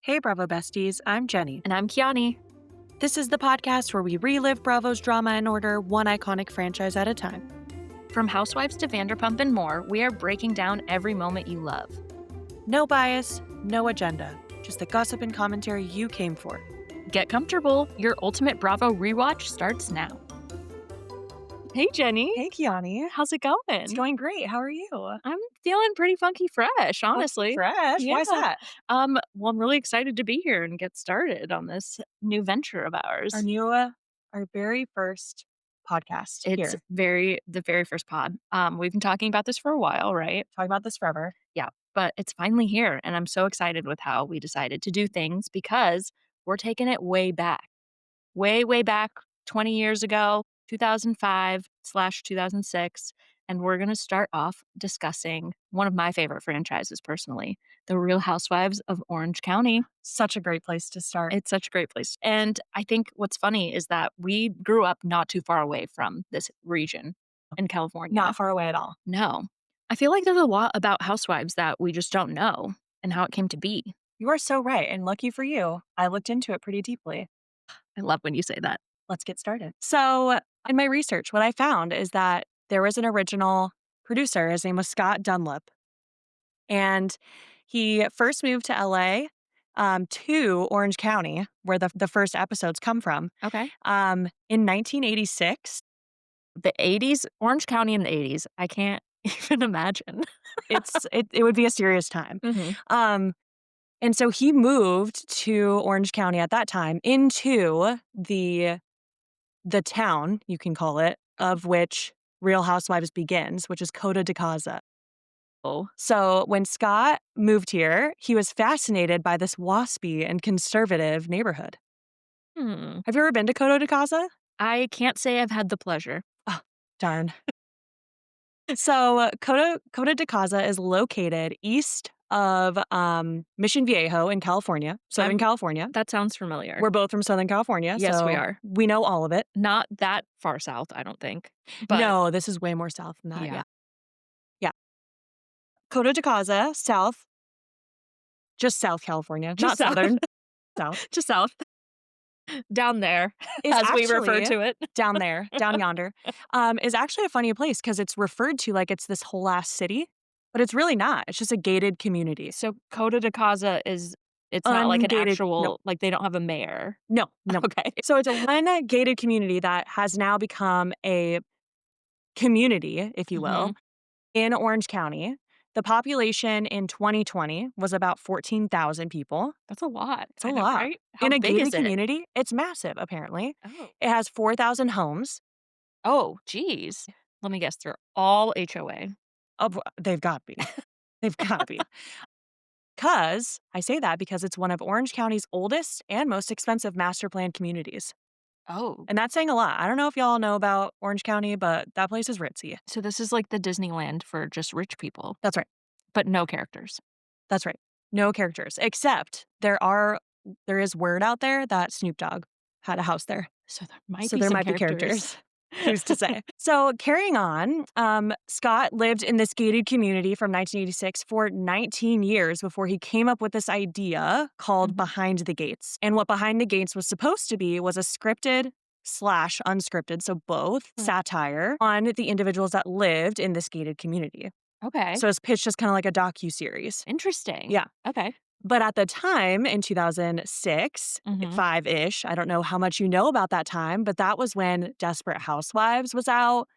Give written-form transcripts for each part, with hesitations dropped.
Hey, Bravo besties, I'm Jenny. And I'm Kiani. This is the podcast where we relive Bravo's drama in order, one iconic franchise at a time. From Housewives to Vanderpump and more, we are breaking down every moment you love. No bias, no agenda, just the gossip and commentary you came for. Get comfortable. Your ultimate Bravo rewatch starts now. Hey, Jenny. Hey, Kiani. How's it going? It's going great. How are you? I'm feeling pretty funky fresh, honestly. Fresh? Yeah. Why is that? Well, I'm really excited to be here and get started on this new venture of ours. Our very first podcast It's here. the very first pod. We've been talking about this for a while, right? Talking about this forever. Yeah, but it's finally here, and I'm so excited with how we decided to do things because we're taking it way back. Way back 20 years ago, 2005/2006, and we're going to start off discussing one of my favorite franchises personally, The Real Housewives of Orange County. Such a great place to start. It's such a great place. And I think what's funny is that we grew up not too far away from this region in California. Not far away at all. No. I feel like there's a lot about Housewives that we just don't know and how it came to be. You are so right. And lucky for you, I looked into it pretty deeply. I love when you say that. Let's get started. So, in my research, what I found is that there was an original producer. His name was Scott Dunlap. And he first moved to LA to Orange County, where the first episodes come from, Okay. in 1986. The 80s, Orange County in the 80s. I can't even imagine. It would be a serious time. Mm-hmm. And so he moved to Orange County at that time into the town, you can call it, of which Real Housewives begins, which is Coto de Caza. Oh. So when Scott moved here, he was fascinated by this waspy and conservative neighborhood. Have you ever been to Coto de Caza? I can't say I've had the pleasure. Oh, darn. So Coto de Caza is located east of Mission Viejo in California, Southern California. That sounds familiar. We're both from Southern California. Yes, so we are. We know all of it. Not that far south, I don't think. But no, this is way more south than that. Yeah. Yeah. Coto de Caza, south. Just South California, Just not south. Southern. South. Just south. Down there, Is as we refer to it. down there, down yonder, is actually a funny place because it's referred to like it's this whole ass city, but it's really not. It's just a gated community. So Coto de Caza it's not like an Ungated- actual, no. like they don't have a mayor. No. Okay. So it's a one gated community that has now become a community, if you will, in Orange County. The population in 2020 was about 14,000 people. That's a lot. It's a lot. Right? How In a big gated is it? community, it's massive, apparently. Oh. It has 4,000 homes. Oh, geez. Let me guess. They're all HOA. They've got to be. They've got to be. Because I say that because it's one of Orange County's oldest and most expensive master plan communities. Oh. And that's saying a lot. I don't know if y'all know about Orange County, but that place is ritzy. So this is like the Disneyland for just rich people. That's right. But no characters. That's right. No characters, except there is word out there that Snoop Dogg had a house there. So there might be characters. Who's to say? So carrying on, Scott lived in this gated community from 1986 for 19 years before he came up with this idea called Behind the Gates. And what Behind the Gates was supposed to be was a scripted / unscripted, so both, satire on the individuals that lived in this gated community. Okay. So it's pitched as kind of like a docuseries. Interesting. Yeah. Okay. But at the time, in 2006, 5-ish, I don't know how much you know about that time, but that was when Desperate Housewives was out.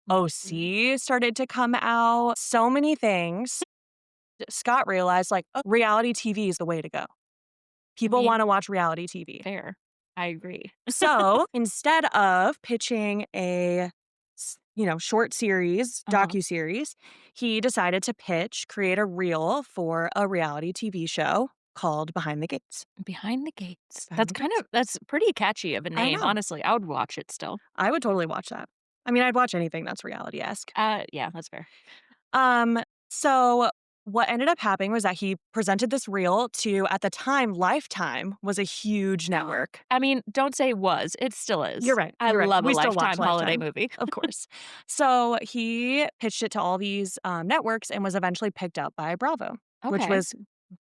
OC started to come out. So many things. Scott realized, like, reality TV is the way to go. People want to watch reality TV. Fair. I agree. So instead of pitching a short series, docuseries, he decided to create a reel for a reality TV show called Behind the Gates. Behind the Gates. Behind the Gates. That's pretty catchy of a name, honestly. I would watch it still. I would totally watch that. I mean, I'd watch anything that's reality-esque. Yeah, that's fair. So what ended up happening was that he presented this reel to, at the time, Lifetime was a huge network. I mean, don't say was. It still is. You're right. I love a Lifetime holiday movie. Of course. So he pitched it to all these networks and was eventually picked up by Bravo, which was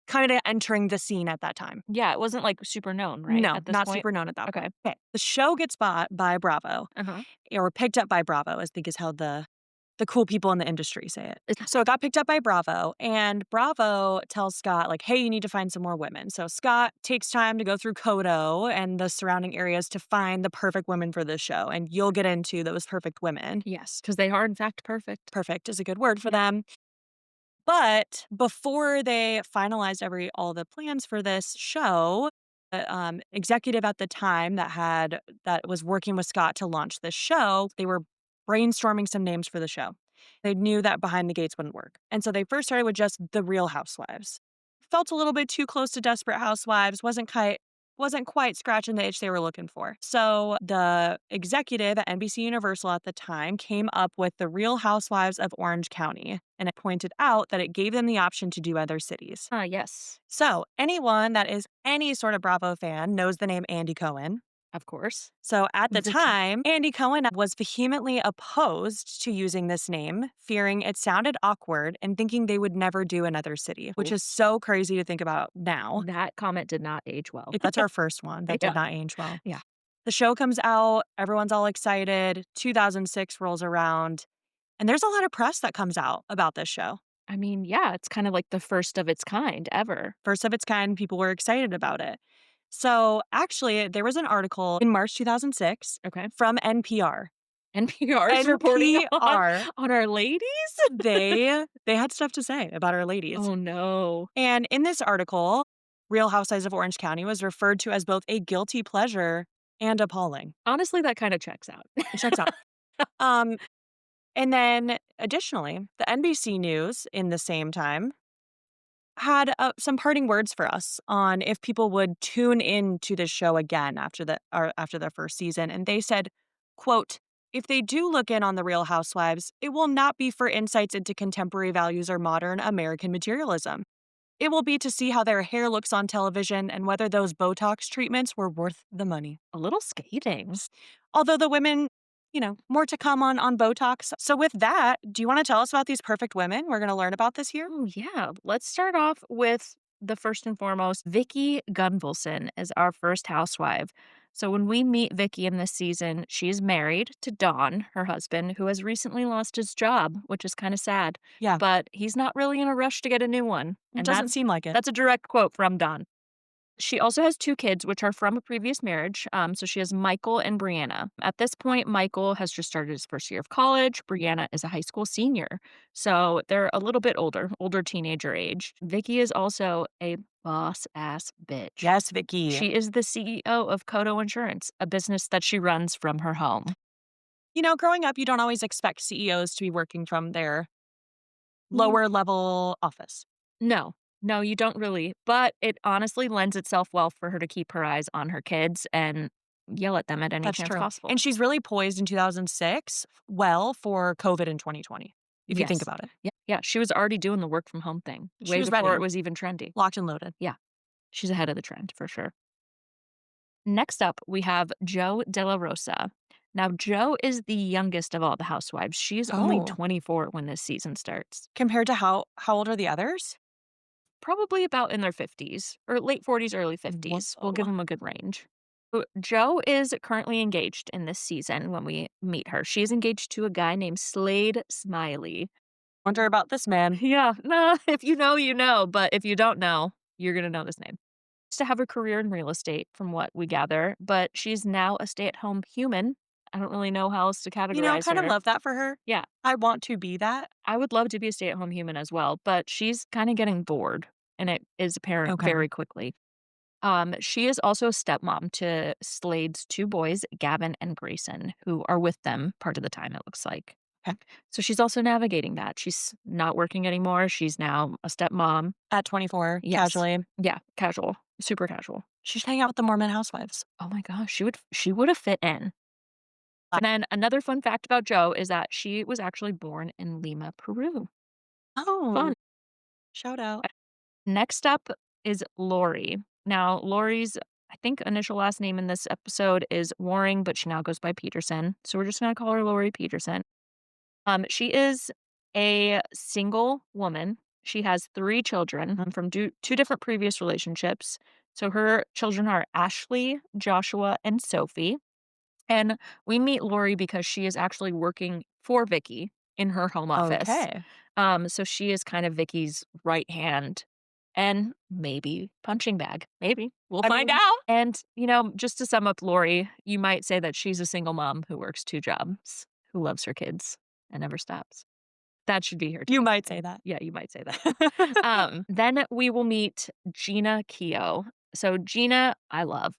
kinda entering the scene at that time. Yeah, it wasn't, like, super known, right, No, at this not point? super known at that Okay. point. Okay, the show gets bought by Bravo, Uh-huh. or picked up by Bravo, I think is how the cool people in the industry say it. So it got picked up by Bravo, and Bravo tells Scott, like, "Hey, you need to find some more women." So Scott takes time to go through Kodo and the surrounding areas to find the perfect women for this show, and you'll get into those perfect women. Yes, because they are in fact perfect. Perfect is a good word for Yeah. them. But before they finalized all the plans for this show, the, executive at the time that was working with Scott to launch this show, they were brainstorming some names for the show. They knew that Behind the Gates wouldn't work, and so they first started with just The Real Housewives. Felt a little bit too close to Desperate Housewives, wasn't quite scratching the itch they were looking for. So the executive at NBC Universal at the time came up with the Real Housewives of Orange County, and it pointed out that it gave them the option to do other cities. Yes, So anyone that is any sort of Bravo fan knows the name Andy Cohen. of course. So at the Vicky. time, Andy Cohen was vehemently opposed to using this name, fearing it sounded awkward and thinking they would never do another city, which is so crazy to think about now. That comment did not age well. That's our first one that did Yeah, not age well. yeah. The show comes out, everyone's all excited. 2006 rolls around, and there's a lot of press that comes out about this show. I mean, yeah, it's kinda like the first of its kind ever. First of its kind, people were excited about it. So, actually, there was an article in March 2006 Okay. from NPR. NPR is reporting on NPR, our ladies? they had stuff to say about our ladies. Oh, no. And in this article, Real Housewives of Orange County was referred to as both a guilty pleasure and appalling. Honestly, that kinda checks out. It checks out. Um, and then additionally, the NBC News in the same time had some parting words for us on if people would tune in to this show again after the first season, and they said, quote, "If they do look in on the Real Housewives, it will not be for insights into contemporary values or modern American materialism. It will be to see how their hair looks on television and whether those Botox treatments were worth the money." A little scathing. Although the women, more to come on Botox. So with that, do you want to tell us about these perfect women we're going to learn about this year? Oh, yeah. Let's start off with the first and foremost. Vicky Gunvalson is our first housewife. So when we meet Vicky in this season, she's married to Don, her husband, who has recently lost his job, which is kind of sad. Yeah, But he's not really in a rush to get a new one. it And doesn't seem like it. that's a direct quote from Don. She also has 2 kids, which are from a previous marriage. So she has Michael and Brianna. At this point, Michael has just started his first year of college. Brianna is a high school senior. So they're a little bit older teenager age. Vicky is also a boss ass bitch. Yes, Vicky. She is the CEO of Kodo Insurance, a business that she runs from her home. Growing up, you don't always expect CEOs to be working from their Mm, lower level office. No, no, you don't really. But it honestly lends itself well for her to keep her eyes on her kids and yell at them at any That's chance true. possible. And she's really poised in 2006 well for COVID in 2020, if you think Yes. about it. Yeah, yeah, she was already doing the work from home thing She way was before ready, it was even trendy. locked and loaded. Yeah, she's ahead of the trend for sure. Next up, we have Joe De La Rosa. Now, Joe is the youngest of all the housewives. She's only Oh, 24 when this season starts. compared to how old are the others? Probably about in their 50s or late 40s, early 50s. We'll give Whoa. them a good range. Joe is currently engaged in this season when we meet her. She's engaged to a guy named Slade Smiley. Wonder about this man. Yeah, no, if you know, you know, but if you don't know, you're gonna know this name. Used to have a career in real estate from what we gather, but she's now a stay-at-home human. I don't really know how else to categorize Kind of her. love that for her. Yeah, I want to be that. I would love to be a stay-at-home human as well, but she's kinda getting bored, and it is apparent Okay. very quickly. She is also a stepmom to Slade's 2 boys, Gavin and Grayson, who are with them part of the time, it looks like. Okay. So she's also navigating that. She's not working anymore. She's now a stepmom. At 24, Yes. casually. Yeah, casual, super casual. She should hang out with the Mormon housewives. Oh my gosh, she would have fit in. And then another fun fact about Jo is that she was actually born in Lima, Peru. Oh, Fun. shout out. Next up is Lori. Now, Lori's, I think, initial last name in this episode is Waring, but she now goes by Peterson. So we're just gonna call her Lori Peterson. She is a single woman. She has 3 children from 2 different previous relationships. So her children are Ashley, Joshua, and Sophie. And we meet Lori because she is actually working for Vicky in her home office. Okay. So she is kind of Vicky's right hand and maybe punching bag. Maybe. We'll I find mean, out. And, just to sum up Lori, you might say that she's a single mom who works 2 jobs, who loves her kids and never stops. That should be her you might takeaway. say that. Yeah, you might say that. Then we will meet Gina Keogh. So Gina, I love.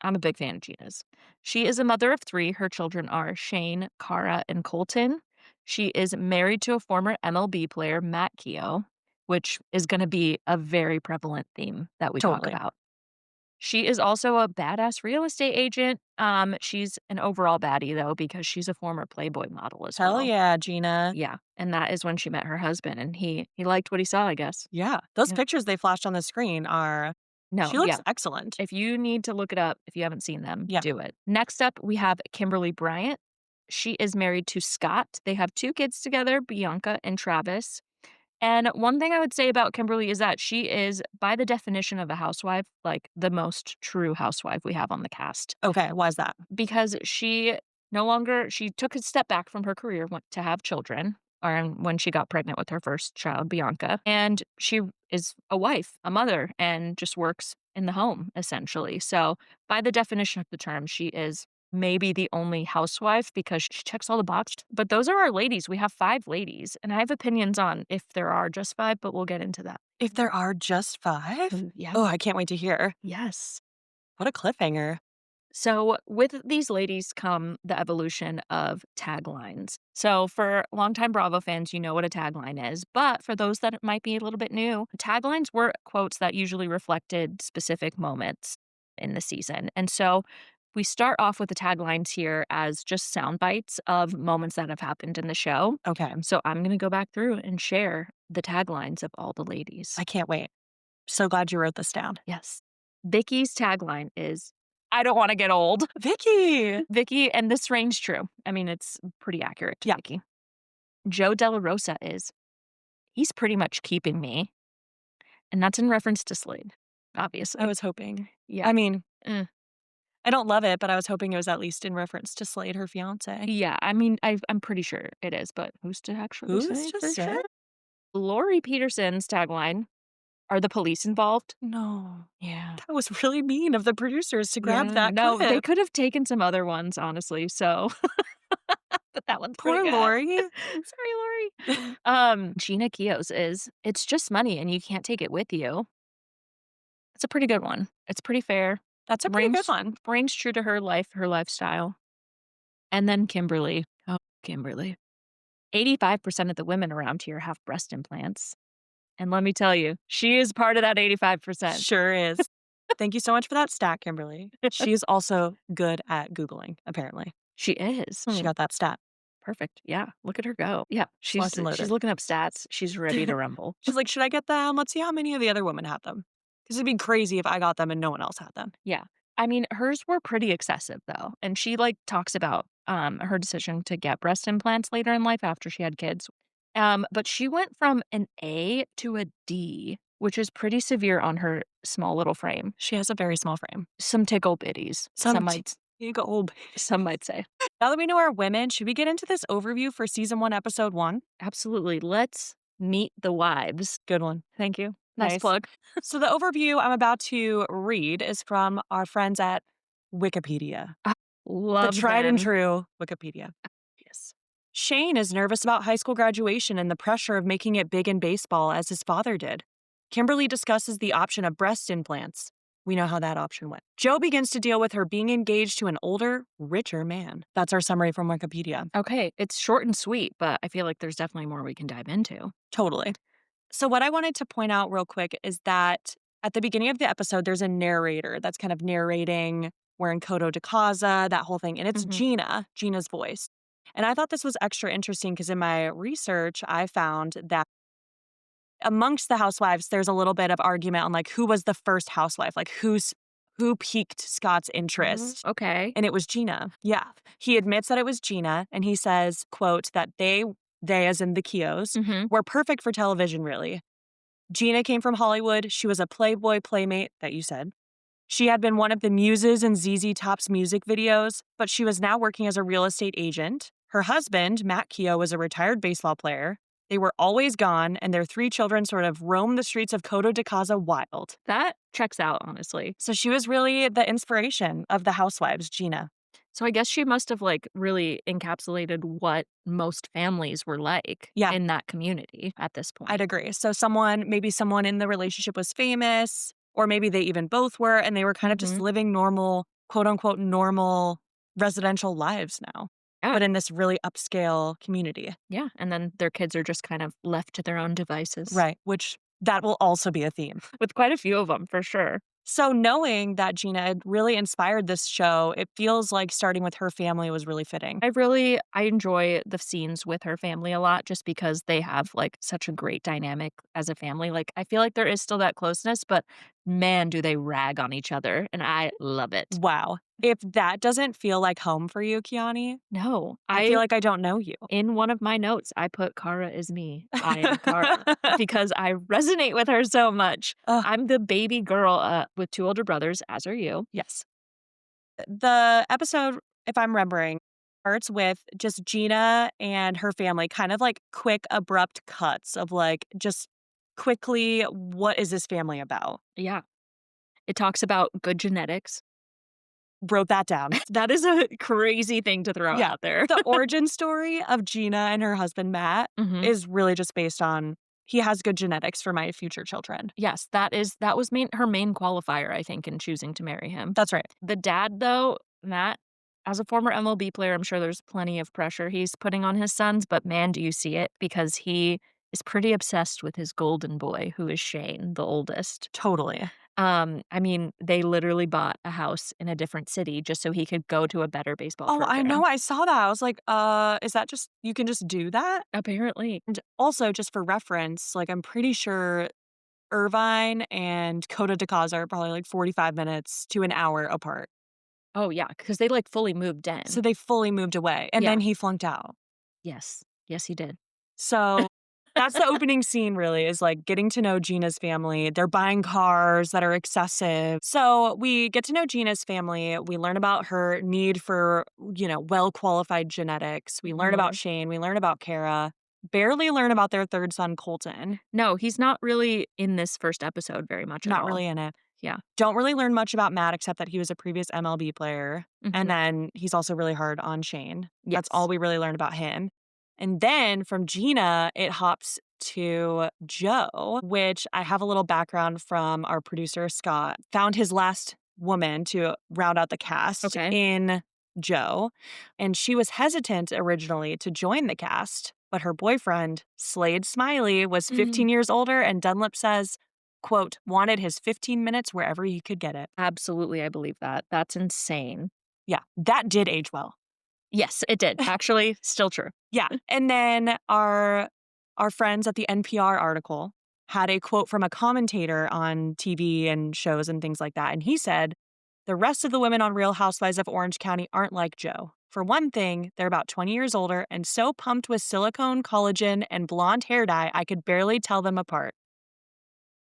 I'm a big fan of Gina's. She is a mother of 3. Her children are Shane, Cara, and Colton. She is married to a former MLB player, Matt Keogh, which is going to be a very prevalent theme that we talk Totally. about. She is also a badass real estate agent. She's an overall baddie, though, because she's a former Playboy model as Hell well. yeah, Gina. Yeah, and that is when she met her husband, and he liked what he saw, I guess. Yeah. Those Yeah. pictures they flashed on the screen are No, she looks yeah. excellent. If you need to look it up, if you haven't seen them, Yeah. do it. Next up, we have Kimberly Bryant. She is married to Scott. They have 2 kids together, Bianca and Travis. And one thing I would say about Kimberly is that she is, by the definition of a housewife, like the most true housewife we have on the cast. Okay, why is that? Because she took a step back from her career, went to have children, or when she got pregnant with her first child, Bianca, and she is a wife, a mother, and just works in the home, essentially. So, by the definition of the term, she is maybe the only housewife because she checks all the boxes. But those are our ladies. We have 5 ladies, and I have opinions on if there are just 5, but we'll get into that. If there are just 5? Yeah. Oh, I can't wait to hear. Yes. What a cliffhanger. So, with these ladies come the evolution of taglines. So, for longtime Bravo fans, you know what a tagline is. But for those that might be a little bit new, taglines were quotes that usually reflected specific moments in the season. And so, we start off with the taglines here as just sound bites of moments that have happened in the show. Okay. So, I'm going to go back through and share the taglines of all the ladies. I can't wait. So glad you wrote this down. Yes. Vicky's tagline is, I don't want to get old. Vicky! Vicky, and this rings true. I mean, it's pretty accurate to Yeah. Vicky. Joe Della Rosa is, he's pretty much keeping me. And that's in reference to Slade, I obviously. was hoping. Yeah. I mean, Eh. I don't love it, but I was hoping it was at least in reference to Slade, her fiance. Yeah. I mean, I'm pretty sure it is, but who's to actually Who's say to for say? sure? Lori Peterson's tagline, are the police involved? No. Yeah. That was really mean of the producers to grab Yeah. that No, they clip. could have taken some other ones, honestly. So, but that one's pretty Poor good. Lori. Sorry, Lori. Gina Keogh's is, it's just money and you can't take it with you. It's a pretty good one. It's pretty fair. That's a pretty good Rings one. rings true to her life, her lifestyle. And then Kimberly. Oh, Kimberly. 85% of the women around here have breast implants. And let me tell you, she is part of that 85%. Sure is. Thank you so much for that stat, Kimberly. She is also good at Googling, apparently. She is. She got that stat. Perfect. Yeah. Look at her go. Yeah. She's locked and She's loaded. looking up stats. She's ready to rumble. She's like, "Should I get them? Let's see how many of the other women have them. Because 'Cause it'd be crazy if I got them and no one else had them." Yeah. I mean, hers were pretty excessive though. And she talks about her decision to get breast implants later in life after she had kids. But she went from an A to a D, which is pretty severe on her small little frame. She has a very small frame. Some tickle bitties. Some big old. Some might say. Now that we know our women, should we get into this overview for season 1, episode 1? Absolutely. Let's meet the wives. Good one. Thank you. Nice Nice. plug. So the overview I'm about to read is from our friends at Wikipedia, the Love tried and them. true Wikipedia. Yes. Shane is nervous about high school graduation and the pressure of making it big in baseball as his father did. Kimberly discusses the option of breast implants. We know how that option went. Joe begins to deal with her being engaged to an older, richer man. That's our summary from Wikipedia. Okay. It's short and sweet, but I feel like there's definitely more we can dive into. Totally. So, what I wanted to point out real quick is that at the beginning of the episode, there's a narrator that's kind of narrating. We're in Coto de Casa, that whole thing. And it's Mhm. Gina's voice. And I thought this was extra interesting because in my research, I found that amongst the housewives, there's a little bit of argument on who was the first housewife, who piqued Scott's interest. Okay. And it was Gina. Yeah. He admits that it was Gina, and he says, quote, that they as in the Keoghs, Mhm. were perfect for television, really. Gina came from Hollywood. She was a Playboy playmate that you said. She had been one of the muses in ZZ Top's music videos, but she was now working as a real estate agent. Her husband, Matt Keogh, was a retired baseball player. They were always gone, and their 3 children sort of roamed the streets of Coto de Caza wild. That checks out, honestly. So she was really the inspiration of the housewives, Gina. So I guess she must have, like, really encapsulated what most families were like Yeah, in that community at this I'd point. agree. So maybe someone in the relationship was famous, or maybe they even both were, and they were kind of just Mhm. living normal, quote unquote, normal residential lives now, Yeah, but in this really upscale community. yeah, and then their kids are just kind of left to their own devices, Right, which that will also be a theme. with quite a few of them for sure. So knowing that Gina had really inspired this show, it feels like starting with her family was really fitting. I enjoy the scenes with her family a lot just because they have, like, such a great dynamic as a family. Like, I feel like there is still that closeness, but man, do they rag on each other, and I love it. Wow. If that doesn't feel like home for you, Kiani, No, I feel like I don't know you. in one of my notes, I put "Kara is me. I am Kara," because I resonate with her so much. Ugh, I'm the baby girl, with 2 older brothers, as are you. yes. The episode, if I'm remembering, starts with just Gina and her family, kind of like quick, abrupt cuts of like just quickly, what is this family about? Yeah. It talks about good genetics. Wrote that down. That is a crazy thing to throw Yeah. out there. The origin story of Gina and her husband, Matt, Mhm. is really just based on he has good genetics for my future children. Yes, that was her main qualifier, I think, in choosing to marry him. That's right. The dad, though, Matt, as a former MLB player, I'm sure there's plenty of pressure he's putting on his sons, but man, do you see it because he is pretty obsessed with his golden boy, who is Shane, the oldest. Totally. I mean, they literally bought a house in a different city just so he could go to a better baseball Oh, I program. know. I saw that. I was like, is that just, you can just do that? Apparently. And also, just for reference, like, I'm pretty sure Irvine and Coda de Caza are probably like 45 minutes to an hour apart. Oh, yeah, because they, like, fully moved in. So they fully moved away. And Yeah. then he flunked out. Yes. Yes, he did. So that's the opening scene, really, is like getting to know Gina's family. They're buying cars that are excessive. So we get to know Gina's family. We learn about her need for, well qualified genetics. We learn about Mhm. Shane. We learn about Kara. Barely learn about their third son, Colton. No, he's not really in this first episode very much at Not all. really in it. Yeah. Don't really learn much about Matt except that he was a previous MLB player. And Mhm. then he's also really hard on Shane. That's all Yes. we really learned about him. And then from Gina, it hops to Joe, which I have a little background from our producer, Scott. Found his last woman to round out the cast Okay. in Joe. And she was hesitant originally to join the cast, but her boyfriend, Slade Smiley, was 15 Mhm. years older. And Dunlip says, quote, wanted his 15 minutes wherever he could get it. Absolutely, I believe that. That's insane. Yeah, that did age well. Yes, it did. Actually, still true. Yeah. And then our friends at the NPR article had a quote from a commentator on TV and shows and things like that. And he said, the rest of the women on Real Housewives of Orange County aren't like Joe. For one thing, they're about 20 years older and so pumped with silicone, collagen, and blonde hair dye, I could barely tell them apart.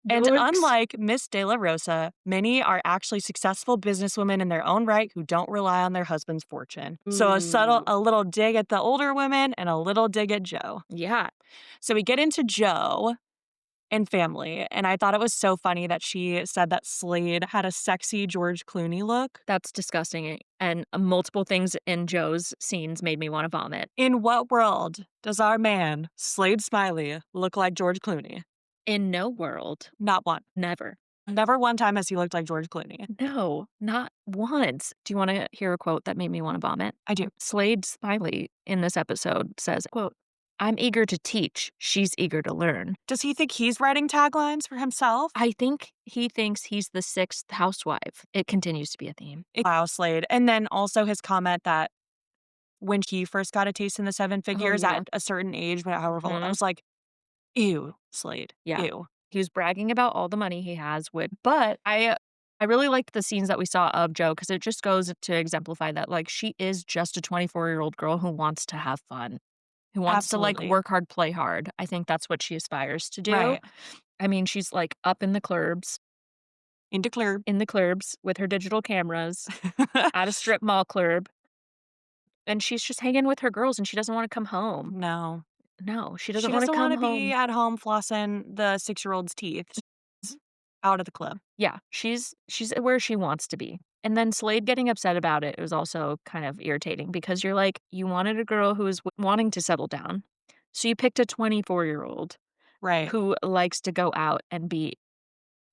And Yikes. unlike Miss De La Rosa, many are actually successful businesswomen in their own right who don't rely on their husband's fortune. So Ooh. a little dig at the older women and a little dig at Joe. Yeah, So we get into Joe and family, and I thought it was so funny that she said that Slade had a sexy George Clooney look. that's disgusting, and multiple things in Joe's scenes made me wanna vomit. In what world does our man, Slade Smiley, look like George Clooney? In no world. Not one. Never. Never one time has he looked like George Clooney. No, not once. Do you wanna hear a quote that made me wanna vomit? I do. Slade Smiley in this episode says, quote, "I'm eager to teach, she's eager to learn." Does he think he's writing taglines for himself? I think he thinks he's the 6th housewife. It continues to be a theme. Wow, Slade. And then also his comment that when he first got a taste in the seven Oh, figures yeah. at a certain age, but however old, I Mhm. was like, ew, Slade, Yeah. ew. He was bragging about all the money he has with but I really liked the scenes that we saw of Joe because it just goes to exemplify that, like, she is just a 24-year-old girl who wants to have fun, who wants to, like, Absolutely. work hard, play hard. I think that's what she aspires to do. Right. I mean, she's, like, up Into club. in the clurbs with her digital cameras at a strip mall club, and she's just hanging with her girls, and she doesn't wanna come home. No. No, she She doesn't wanna doesn't come wanna be home. at home flossing the six-year-old's teeth. She's out of the club. Yeah, she's where she wants to be. And then Slade getting upset about it was also kind of irritating because you're like, you wanted a girl who is wanting to settle down. So you picked a 24-year-old Right, who likes to go out and be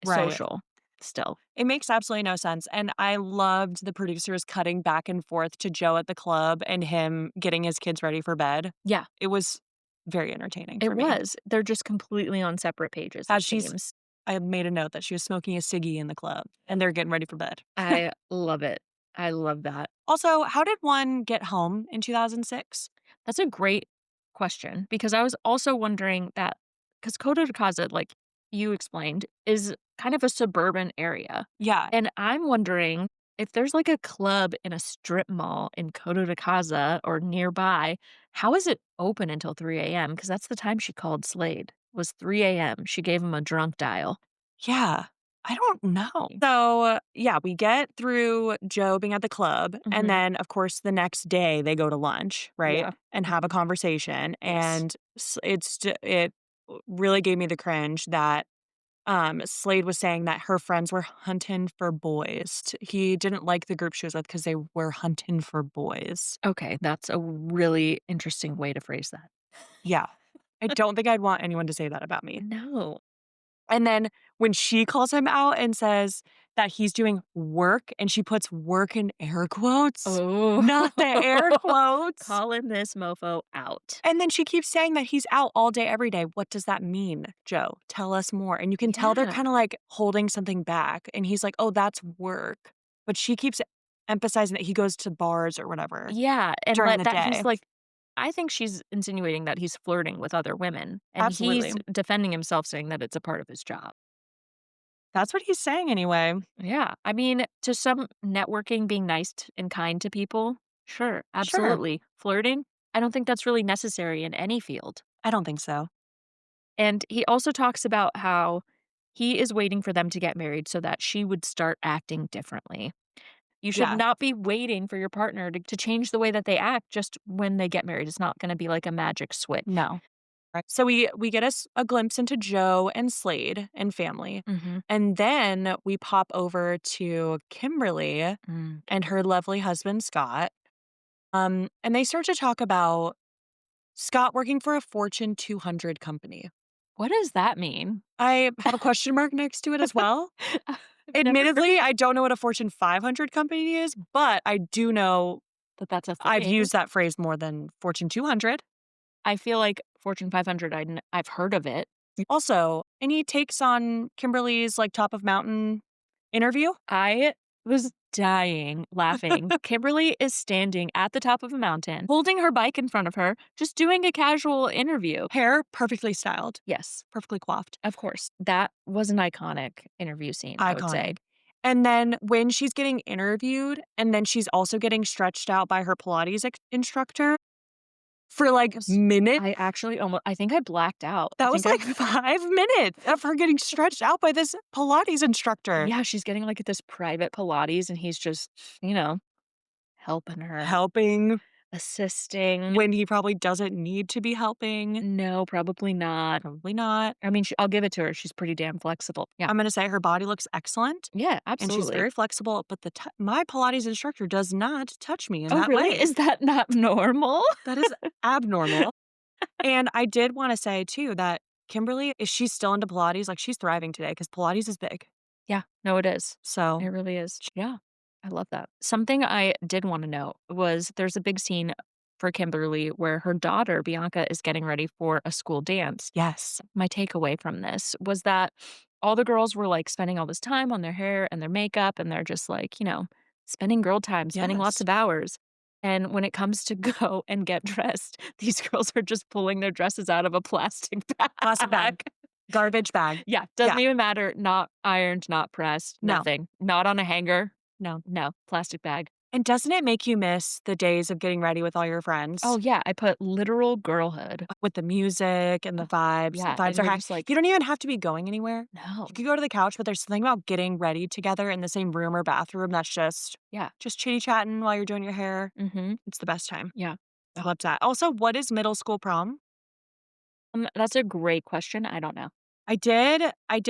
right. social still. It makes absolutely no sense, and I loved the producers cutting back and forth to Joe at the club and him getting his kids ready for bed. Yeah, It was very entertaining it for me. was. They're just completely on separate pages, As it she's seems. I made a note that she was smoking a ciggy in the club, and they're getting ready for bed. I love it. I love that. Also, how did one get home in 2006? That's a great question because I was also wondering that because Coto de Caza, like you explained, is kind of a suburban area. Yeah, And I'm wondering if there's like a club in a strip mall in Coto de Caza or nearby, how is it open until 3 a.m.? Because that's the time she called Slade, was 3 a.m. She gave him a drunk dial. yeah. I don't know. So, yeah, we get through Joe being at the club, and Hmm. then, of course, the next day they go to lunch, right, Yeah. and have a Hmm. conversation, Yes. and it really gave me the cringe that, Slade was saying that her friends were hunting for boys. He didn't like the group she was with because they were hunting for boys. Okay. That's a really interesting way to phrase that. Yeah. I don't think I'd want anyone to say that about me. No. And then when she calls him out and says that he's doing work, and she puts work in air quotes, Oh, not the air quotes. calling this mofo out. And then she keeps saying that he's out all day, every day. What does that mean, Joe? Tell us more. And you can tell they're Yeah. kind of like holding something back. And he's like, oh, that's work. But she keeps emphasizing that he goes to bars or whatever Yeah, and during let the that he's day. like I think she's insinuating that he's flirting with other women, and Absolutely. he's defending himself saying that it's a part of his job. That's what he's saying anyway. Yeah, I mean, to some networking, being nice t and kind to people, sure, Sure. absolutely. Flirting? I don't think that's really necessary in any field. I don't think so. And he also talks about how he is waiting for them to get married so that she would start acting differently. You should Yeah. not be waiting for your partner to change the way that they act just when they get married. It's not gonna be like a magic switch. No. Right. So we get a glimpse into Joe and Slade and family, Mhm. and then we pop over to Kimberly and her Kimberly. lovely husband, Scott, and they start to talk about Scott working for a Fortune 200 company. What does that mean? I have a question mark next to it as well. I've never heard Admittedly, I don't know what a Fortune 500 company is, but I do know that that's a I've thing. used that phrase more than Fortune 200. I feel like Fortune 500, I've heard of it. Also, any takes on Kimberly's, like, top of mountain interview? I was dying laughing. Kimberly is standing at the top of a mountain, holding her bike in front of her, just doing a casual interview. Hair perfectly styled, Yes, perfectly coiffed. of course. That was an iconic interview scene, I would say. Iconic. And then when she's getting interviewed, and then she's also getting stretched out by her Pilates instructor for, like, Was minutes, I actually I think I blacked out. I that was, think I like, 5 minutes of her getting stretched out by this Pilates instructor. yeah, she's getting, like, this private Pilates, and he's just, helping her, Helping assisting. when he probably doesn't need to be helping. No, probably not. Probably not. I mean, I'll give it to her, she's pretty damn flexible. Yeah. I'm gonna say her body looks excellent, Yeah, and she's absolutely. very flexible, but my Pilates instructor does not touch me in Oh, that really? way. Is that not normal? That is abnormal. And I did wanna say too that Kimberly, if she's still into Pilates, like, she's thriving today because Pilates is big. Yeah, no, it is. It So, really is. Yeah, I love that. Something I did wanna know was there's a big scene for Kimberly where her daughter, Bianca, is getting ready for a school dance. yes. My takeaway from this was that all the girls were, like, spending all this time on their hair and their makeup, and they're just, like, spending girl time, spending lots Yes. of hours, and when it comes to go and get dressed, these girls are just pulling their dresses out of a plastic Plastic bag. bag. Garbage bag. Yeah, Yeah. doesn't even matter, not ironed, not pressed, No. nothing, not on a hanger. No. No, plastic bag. And doesn't it make you miss the days of getting ready with all your Oh, friends? yeah, I put literal girlhood. With the music and the Oh, vibes. The yeah, vibes and are you're high. just like, You don't even have to be going anywhere. You "No." could go to the couch, but there's something about getting ready together in the same room or bathroom that's Yeah. just chitty-chatting while you're doing your hair. Mhm. It's the best time. Yeah. I Oh, love that. Also, what is middle school prom? that's a great question, I don't know. I did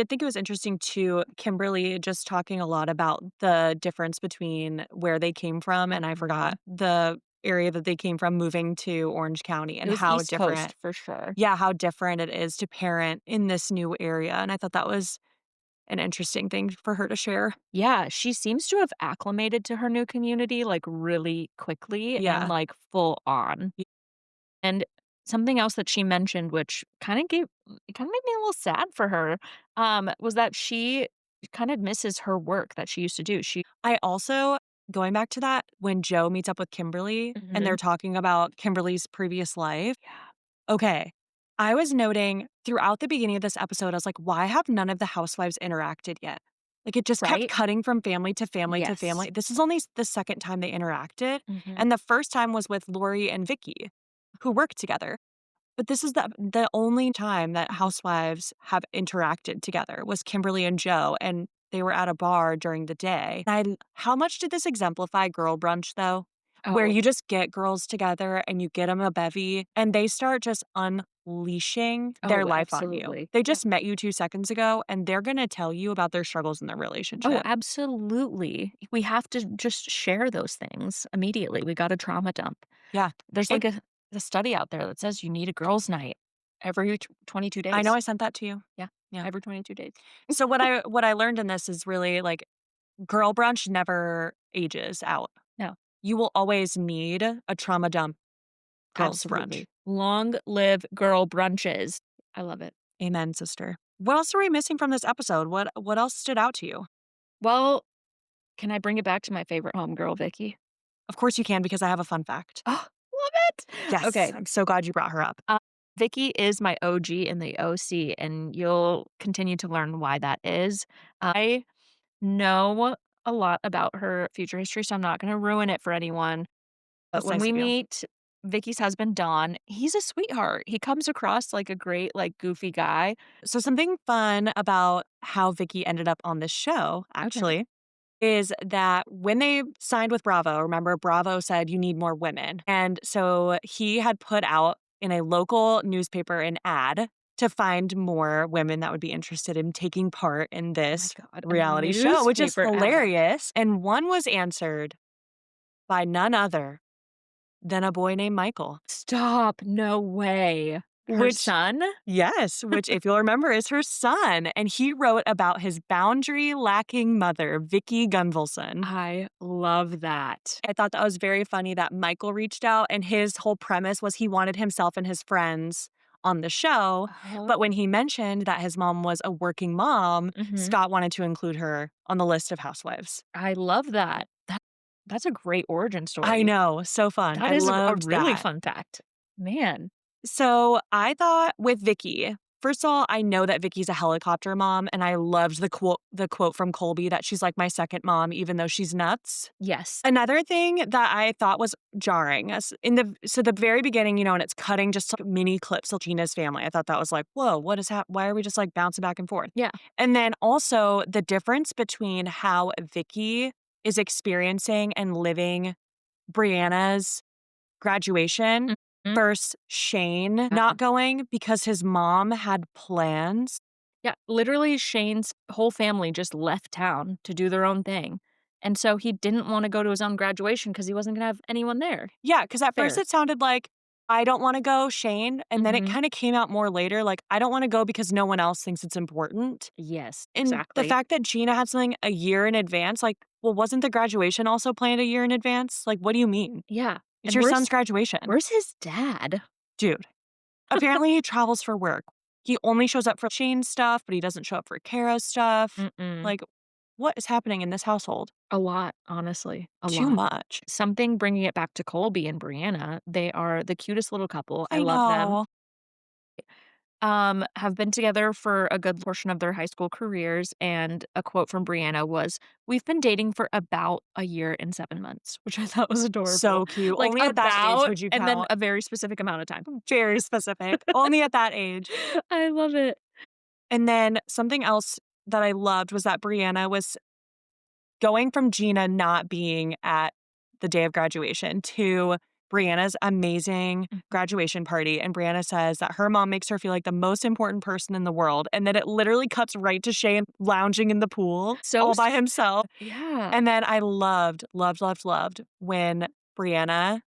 think it was interesting too, Kimberly just talking a lot about the difference between where they came from, and I Mhm. forgot the area that they came from moving to Orange County It and was how East different Coast for sure. yeah, how different it is to parent in this new area, and I thought that was an interesting thing for her to share. Yeah, she seems to have acclimated to her new community, like, really quickly and, Yeah. like, full on. Y And something else that she mentioned, which it kinda made me a little sad for her, was that she kind of misses her work that she used to do. I also going back to that, when Joe meets up with Kimberly and they're Mhm. talking about Kimberly's previous life, Yeah. okay, I was noting throughout the beginning of this episode, I was like, "Why have none of the housewives interacted yet?" Like, it just kept Right? cutting from family to family to Yes. family. This is only the second time they interacted, Mhm. and the first time was with Lori and Vicky, who worked together. But this is the only time that Mhm. housewives have interacted together was Kimberly and Joe, and they were at a bar during the day. How much did this exemplify girl brunch, though? Where Oh. you just get girls together and you get them a bevy, and they start just unleashing their Oh, life on you. absolutely. They Yeah. just met you 2 seconds ago, and they're gonna tell you about their struggles in their Oh, relationship. absolutely. We have to just share those things immediately. We got a trauma dump. Yeah. There's And like a study out there that says you need a girls' night every 22 I know days. I sent that to you. Yeah, Yeah. every 22 days. So what I learned in this is really, like, girl brunch never ages out. No, You will always need a trauma dump girls brunch. absolutely. Long live girl brunches. I love it. Amen, sister. What else are we missing from this episode? What else stood out to you? Well, can I bring it back to my favorite homegirl, Vicky? Of course you can because I have a fun fact. Oh, love it. Yes, Okay. I'm so glad you brought her up. Uh, Vicky is my OG in the OC, and you'll continue to learn why that is. I know a lot about her future history, so I'm not gonna ruin it for anyone. But That's when nice we of you. meet Vicky's husband, Don, he's a sweetheart. He comes across like a great, like, goofy guy. So something fun about how Vicky ended up on this show, Okay. actually, is that when they signed with Bravo, remember Bravo said you need more women. And so he had put out in a local newspaper an ad to find more women that would be interested in taking part in Oh my this god, a reality show, which is newspaper ad. hilarious. And one was answered by none other than a boy named Michael, Stop, no way. Her which son? yes, which if you'll remember is her son. And he wrote about his boundary lacking mother, Vicky Gunvalson. I love that. I thought that was very funny that Michael reached out and his whole premise was he wanted himself and his friends on the show. Uh-huh. But when he mentioned that his mom was a working mom, Mhm. Scott wanted to include her on the list of housewives. I love that. That's a great origin I story. know, so fun. That I is a loved really that. fun fact. Man. So I thought with Vicky, first of all, I know that Vicky's a helicopter mom, and I loved the quote from Colby that she's like my second mom, even though she's nuts. Yes. Another thing that I thought was jarring is the very beginning, and it's cutting just like mini clips of Gina's family. I thought that was like, "Whoa, what is why are we just like bouncing back and forth?" Yeah. And then also the difference between how Vicky is experiencing and living Brianna's graduation Mhm. versus Shane Yeah. not going because his mom had plans. Yeah, literally, Shane's whole family just left town to do their own thing, and so he didn't wanna go to his own graduation because he wasn't gonna have anyone there. Yeah, because at first Fair. it sounded like, "I don't wanna go, Shane," and then it Mhm. kinda came out more later, like, "I don't wanna go because no one else thinks it's important." Yes, And the exactly. fact that Gina had something a year in advance, like, well, wasn't the graduation also planned a year in advance? Like, what do you mean? Yeah, It's and your son's graduation. where's his dad? Dude, apparently he travels for work. He only shows up for Shane's stuff, but he doesn't show up for Kara's stuff. Mm-mm. Like, what is happening in this household? A lot, honestly, a Too lot. much. Something bringing it back to Colby and Brianna, they are the cutest little couple, I I love them. know. have been together for a good portion of their high school careers, and a quote from Brianna was, "We've been dating for about a year and 7 months," which I thought was adorable. So cute. Like, Only at that age about, would you and then count. a very specific amount of time. Very specific. Only at that age. I love it. And then something else that I loved was that Brianna was going from Gina not being at the day of graduation to Brianna's amazing Mhm. graduation party. And Brianna says that her mom makes her feel like the most important person in the world. And then it literally cuts right to Shane lounging in the pool So all by s himself. Yeah. And then I loved when Brianna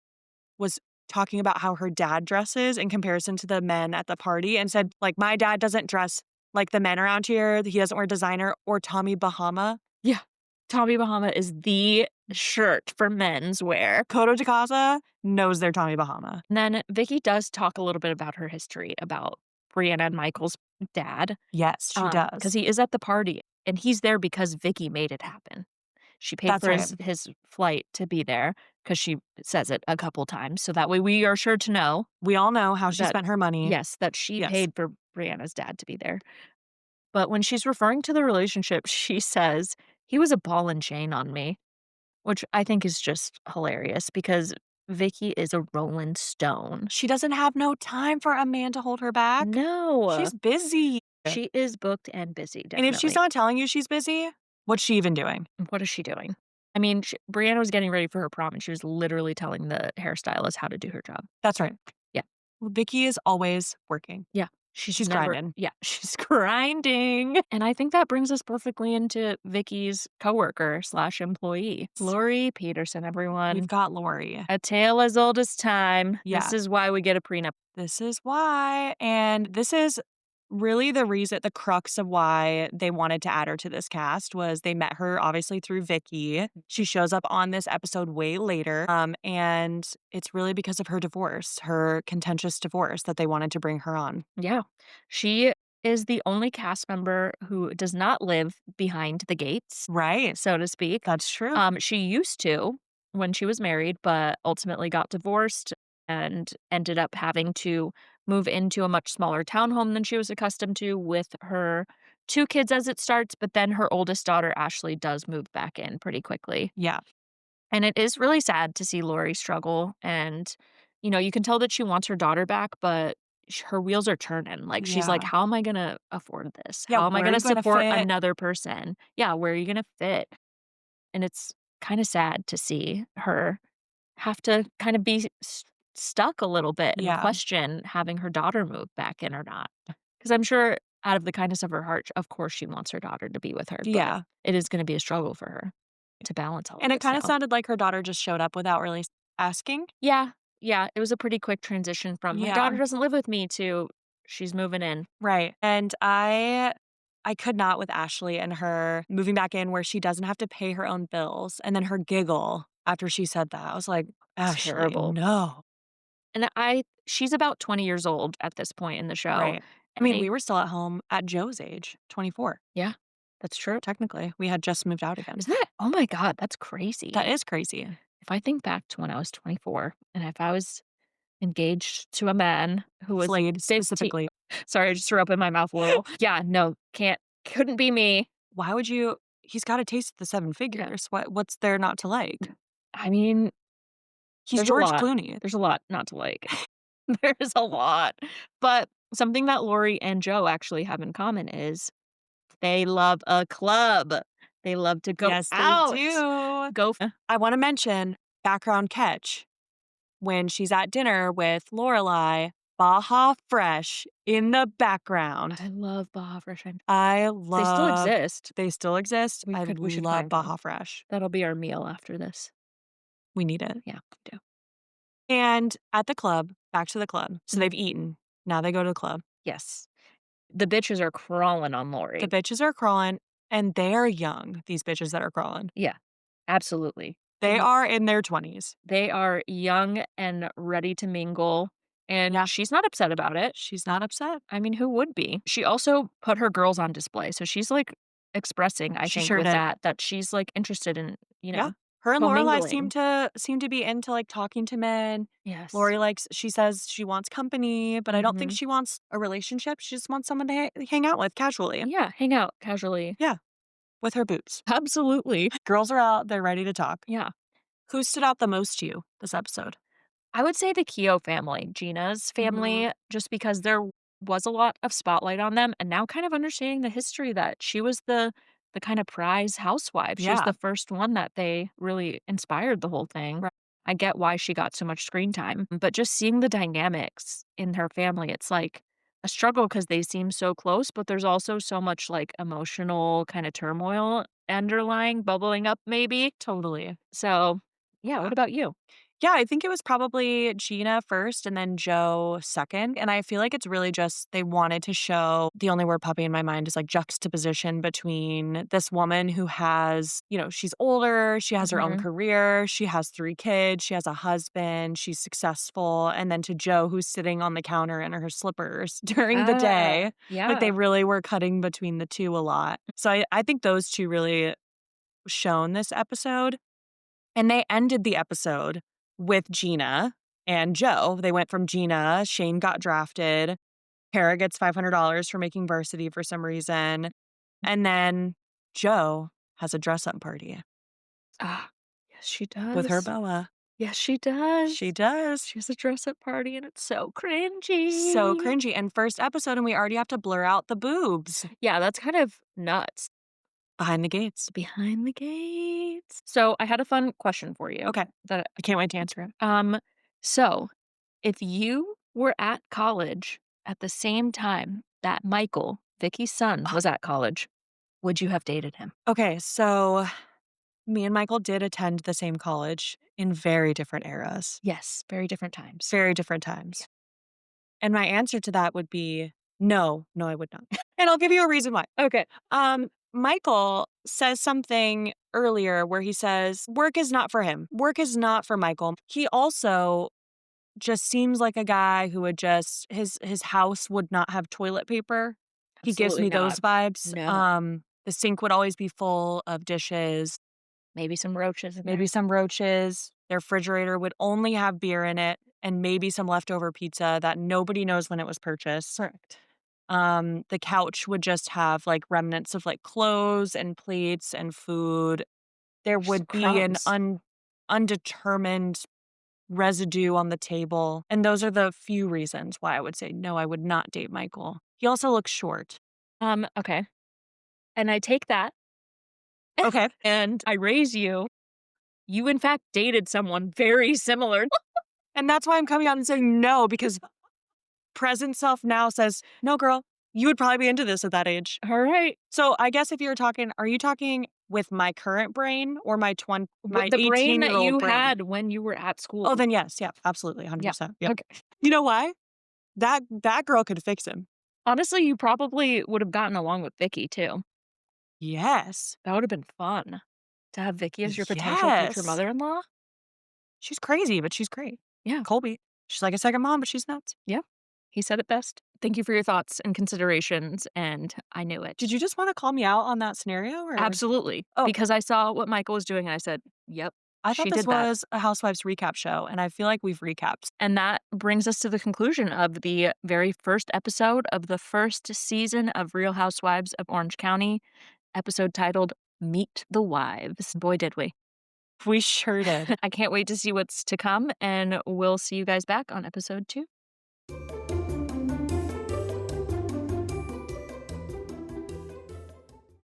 was talking about how her dad dresses in comparison to the men at the party and said, like, my dad doesn't dress like the men around here. He doesn't wear designer or Tommy Bahama. Yeah. Tommy Bahama is the shirt for men's wear. Koto de Casa knows their Tommy Bahama. And then Vicky does talk a little bit about her history, about Brianna and Michael's dad, Yes, she because does. he is at the party, and he's there because Vicky made it happen. She paid That's for right. his flight to be there because she says it a couple times, so that way we are sure to know We all know how she that spent her money. yes, that she Yes. paid for Brianna's dad to be there. But when she's referring to the relationship, she says, "He was a ball and chain on me," which I think is just hilarious because Vicky is a Rolling Stone. She doesn't have no time for a man to hold her back. No. She's busy. She is booked and busy, And if she's definitely. not telling you she's busy, what's she even doing? What is she doing? I mean, Brianna was getting ready for her prom, and she was literally telling the hairstylist how to do her job. That's right. Yeah. Well, Vicky is always working. Yeah. She's She's never grinding. yeah, she's grinding. And I think that brings us perfectly into Vicky's coworker/employee, Lori Peterson, We've everyone. got Lori. A tale as old as time. This Yeah. is why we get a prenup. This is why. And this is really the reason, the crux of why they wanted to add her to this cast was they met her obviously through Vicky. She shows up on this episode way later. And it's really because of her divorce, her contentious divorce that they wanted to bring her on. Yeah. She is the only cast member who does not live behind the gates, Right. so to speak. That's true. She used to when she was married, but ultimately got divorced and ended up having to move into a much smaller townhome than she was accustomed to with her 2 kids as it starts, but then her oldest daughter, Ashley, does move back in pretty quickly. Yeah. And it is really sad to see Lori struggle, and, you can tell that she wants her daughter back, but her wheels are turning, like, she's like, Yeah. "How am I gonna afford this? Yeah. How am I Where are gonna you going to support fit? another person?" Yeah, where are you gonna fit? And it's kinda sad to see her have to kind of be stuck a little bit and Yeah. question having her daughter move back in or not. Because 'Cause I'm sure out of the kindness of her heart, of course, she wants her daughter to be with her, but Yeah. it is gonna be a struggle for her to balance all of And it this kind of now. sounded like her daughter just showed up without really asking. Yeah, yeah, it was a pretty quick transition from, "My Yeah. daughter doesn't live with me," to, "She's moving in." Right. And I could not with Ashley and her moving back in where she doesn't have to pay her own bills. And then her giggle after she said that. I was like, Ashley, Terrible. no. And she's about 20 years old at this point in the show, Right. I mean, and we were still at home at Joe's age, 24. yeah, that's true. Technically, we had just moved out again. Isn't that oh my god, that's crazy. That is crazy. If I think back to when I was 24, and if I was engaged to a man who was Slade 15 specifically. sorry, I just threw up in my mouth a little. Yeah, no, couldn't be me. Why would you? He's got a taste of the seven Yeah. figures. What's there not to like? I mean, He's there's a George lot. Clooney. There's a lot not to like. There's a lot. But something that Lori and Joe actually have in common is they love a club. They love to go Yes, they out. do. Go I want to mention background catch when she's at dinner with Lorelai, Baja Fresh in the background. I love Baja Fresh. I They still love exist. They still exist. I We should love find one. Baja Fresh. That'll be our meal after this. We need it. Yeah, we do. And at the club, back to the club. So Mhm. they've eaten. Now they go to the club. Yes. The bitches are crawling on The Lori. bitches are crawling, and they are young, these bitches that are crawling. Yeah, absolutely. They are in their 20s. They are young and ready to mingle, and Yeah. she's not upset about it. She's not upset. I mean, who would be? She also put her girls on display, so she's, like, expressing, I She think, sure with did. that she's, like, interested in, Yeah. Her and Lorelai commingling. seem to be into, like, talking to men. Yes. Lori likes she says she wants company, but I don't think Mhm. she wants a relationship. She just wants someone to hang out with casually. Yeah, hang out casually. Yeah, with her boots. Absolutely. Girls are out, they're ready to talk. Yeah. Who stood out the most to you this episode? I would say the Keogh family, Gina's Mhm. family, just because there was a lot of spotlight on them, and now kind of understanding the history that she was the kind of prize housewife. She was Yeah. the first one that they really inspired the whole thing. Right. I get why she got so much screen time, but just seeing the dynamics in her family, it's like a struggle because they seem so close, but there's also so much like emotional kind of turmoil underlying, bubbling up maybe. Totally. So, yeah, Yeah. what about you? Yeah, I think it was probably Gina first and then Joe second. And I feel like it's really just they wanted to show the only word popping in my mind is like juxtaposition between this woman who has, she's older, she has her own Mhm. career, she has 3 kids, she has a husband, she's successful. And then to Joe, who's sitting on the counter in her slippers during the Ah, day. Like they yeah. really were cutting between the two a lot. So I think those two really shone this episode. And they ended the episode with Gina and Joe. They went from Gina, Shane got drafted, Kara gets $500 for making varsity for some reason, and then Joe has a dress up party Ah, yes, she with her does. Bella. Yes, she She does. does. She has a dress-up party, and it's so So cringy. cringy. And first episode, and we already have to blur out the boobs Yeah, that's kind of nuts. behind the gates. Behind the gates. So, I had a fun question for you Okay. that I can't wait to answer it. so, if you were at college at the same time that Michael, Vicky's son, Ugh. was at college, would you have dated him? Okay. So me and Michael did attend the same college in very different eras, Yes, very different times. very different times. And my answer to that would be no, no, I would not. And I'll give you a reason why. Okay. Michael says something earlier where he says work is not for him. Work is not for Michael. He also just seems like a guy who would just his house would not have toilet paper. He gives Absolutely me not. those vibes. No. The sink would always be full of dishes, Maybe some roaches in maybe there. some roaches. Their refrigerator would only have beer in it and maybe some leftover pizza that nobody knows when it was purchased. Correct. The couch would just have, like, remnants of, like, clothes and plates and food. There Just would be an crumbs. undetermined residue on the table, and those are the few reasons why I would say, "No, I would not date Michael." He also looks short. Okay. And I take that Okay. and I raise you. You in fact dated someone very similar. And that's why I'm coming out and saying no, because present self now says, "No, girl, you would probably be into this at that age." All right. So, I guess if you're talking are you talking with my current brain or my The brain that 18-year-old you brain? had when you were at school. Oh, then yes, yeah, absolutely, Yeah. 100%, yep. Okay. You know why? That girl could fix him. Honestly, you probably would have gotten along with Vicky too. Yes. That would have been fun to have Vicky as your potential future Yes. mother-in-law. She's crazy, but she's great. Yeah. Colby. She's like a second mom, but she's nuts. Yeah. He said it best. Thank you for your thoughts and considerations, and I knew it. Did you just wanna call me out on that scenario or Absolutely, Oh, because I saw what Michael was doing, and I said, "Yep, I thought she this did that." was a Housewives recap show, and I feel like we've recapped. And that brings us to the conclusion of the very first episode of the first season of Real Housewives of Orange County, episode titled Meet the Wives. Boy, did we. We sure did. I can't wait to see what's to come, and we'll see you guys back on episode 2.